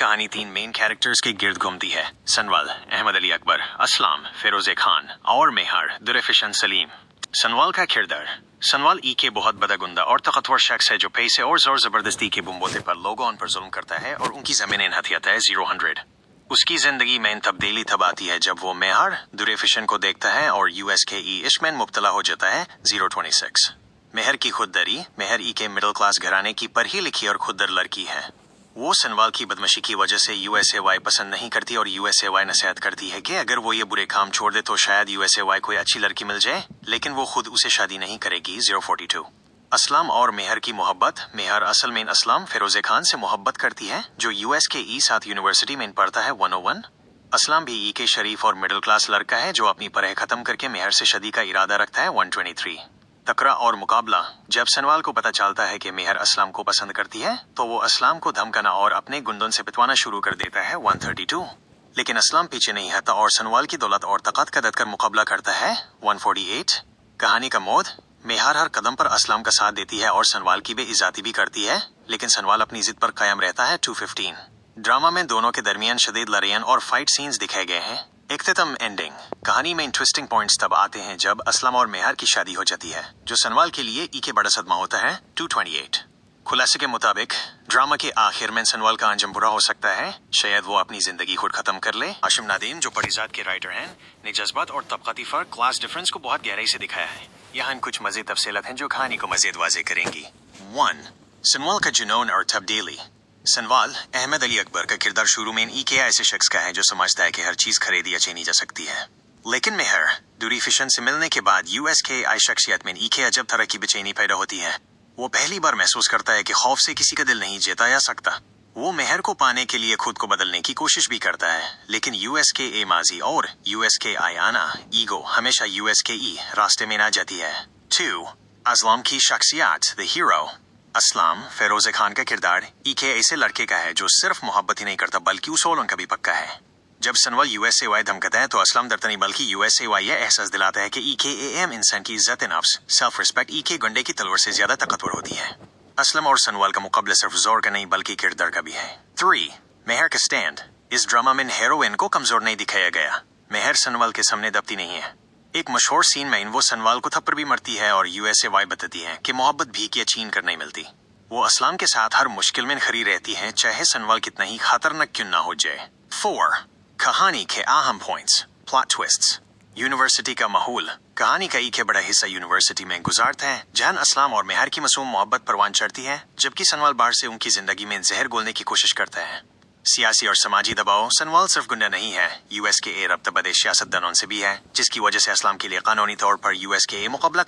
कहानी 3 main characters के गिर्द घूमती है। सनवाल, अहमद अली अकबर, असलाम, फिरोज खान और मेहर, दुरेफिशन सलीम। सनवाल का किरदार। सनवाल के बहुत बदगुंदा और ताकतवर शख्स है जो पैसे और जोर जबरदस्ती के बुम्बोते पर लोगों पर जुल्म करता है और उनकी जमीनें हथियाता है 0-100। उसकी जिंदगी में तब्दीली तब आती है जब वो मेहर, दुरेफिशन को देखता है और USKE इश्क में मुब्तला हो जाता है 0-26। मेहर की खुददारी। मेहर के मिडिल क्लास घराने की पढ़ी लिखी और खुददार लड़की है। वो सनवाल की बदमाशी की वजह से USAY पसंद नहीं करती और USAY नसीहत करती है कि अगर वो ये बुरे काम छोड़ दे तो शायद USAY कोई अच्छी लड़की मिल जाए, लेकिन वो खुद उसे शादी नहीं करेगी 0-42। असलाम और मेहर की मोहब्बत। मेहर असल में असलाम फिरोज खान से मोहब्बत करती है जो USKE साथ यूनिवर्सिटी में पढ़ता है 101। असलाम भी के शरीफ और मिडिल क्लास लड़का है जो अपनी पढ़ाई खत्म करके मेहर से शादी का इरादा रखता है 123। तकरा और मुकाबला। जब सनवाल को पता चलता है कि मेहर असलाम को पसंद करती है तो वो असलाम को धमकाना और अपने गुंडों से पिटवाना शुरू कर देता है 132। लेकिन असलाम पीछे नहीं हटता और सनवाल की दौलत और ताकत का कर मुकाबला करता है 148। कहानी का मोड़। मेहर हर कदम पर असलाम का साथ देती है और सनवाल की बेइज्जती भी करती है, लेकिन सनवाल अपनी जिद पर कायम रहता है 215। ड्रामा में दोनों के दरमियान शदीद लड़ाइयाँ और फाइट सीन्स दिखाए गए हैं। इख्तिताम एंडिंग। कहानी में इंटरेस्टिंग पॉइंट्स तब आते हैं जब असलम और मेहर की शादी हो जाती है, जो सनवाल के लिए के बड़ा सदमा होता है 228। खुलासे के मुताबिक ड्रामा के आखिर में सनवाल का अंजाम बुरा हो सकता है। शायद वो अपनी जिंदगी खुद खत्म कर ले। आशिम नादीम जो परिजात के राइटर हैं ने जज्बात और तबकाती फर्क, क्लास डिफरेंस को बहुत गहराई से दिखाया है। यहाँ कुछ मज़ीद तफसीलात हैं जो कहानी को मज़ीद वाज़ेह करेंगी। 1. सनवाल का जुनून और तब्दीली। सनवाल, अहमद अली अकबर का किरदार शुरू में के ऐसे शख्स का है जो समझता है कि हर चीज खरीदी या छीनी जा सकती है, लेकिन मेहर, दुरेफिशन से मिलने के बाद USKE शख्सियत में के अजब तरह की बेचैनी पैदा होती है। वो पहली बार महसूस करता है कि खौफ से किसी का दिल नहीं जीता जा सकता। वो मेहर को पाने के लिए खुद को बदलने की कोशिश भी करता है, लेकिन USKE माजी और USKI आना, ईगो हमेशा USKE रास्ते में ना जाती है। 2. असलाम की शख्सियत, द हीरो। असलाम, फिरोज खान का किरदार के ऐसे लड़के का है जो सिर्फ मोहब्बत ही नहीं करता बल्कि उसूलों का भी पक्का है। जब सनवाल USAY धमकाता है तो असलाम डरता नहीं बल्कि USAY यह एहसास दिलाता है कि EKAM इंसान की इज्जत नफ्स, सेल्फ रिस्पेक्ट के गंडे की तलवार से ज्यादा ताकतवर होती है। असलम और सनवाल का मुकाबला सिर्फ जोर का नहीं बल्कि किरदार का भी है। 3. मेहर का स्टैंड। इस ड्रामा में हीरोइन को कमजोर नहीं दिखाया गया। मेहर सनवाल के सामने दबती नहीं है। एक मशहूर सीन में वो सनवाल को थप्पड़ भी मरती है और USAY बताती है कि मोहब्बत भीख या छीन कर नहीं मिलती। वो असलाम के साथ हर मुश्किल में खड़ी रहती है, चाहे सनवाल कितना ही खतरनाक क्यों ना हो जाए। 4. कहानी के अहम पॉइंट्स, प्लॉट ट्विस्ट्स। यूनिवर्सिटी का माहौल। कहानी का एक बड़ा हिस्सा यूनिवर्सिटी में गुजारता है, जहां असलाम और मेहर की मासूम मोहब्बत परवान चढ़ती है, जबकि सनवाल बाहर से उनकी जिंदगी में जहर घोलने की कोशिश करता है। सियासी और समाजी दबाव। सनवाल सिर्फ गुंडा नहीं है, USKE रब्ता बदे सियासतदानों से भी है, जिसकी वजह से असलाम के लिए कानूनी तौर पर USKE मुकाबला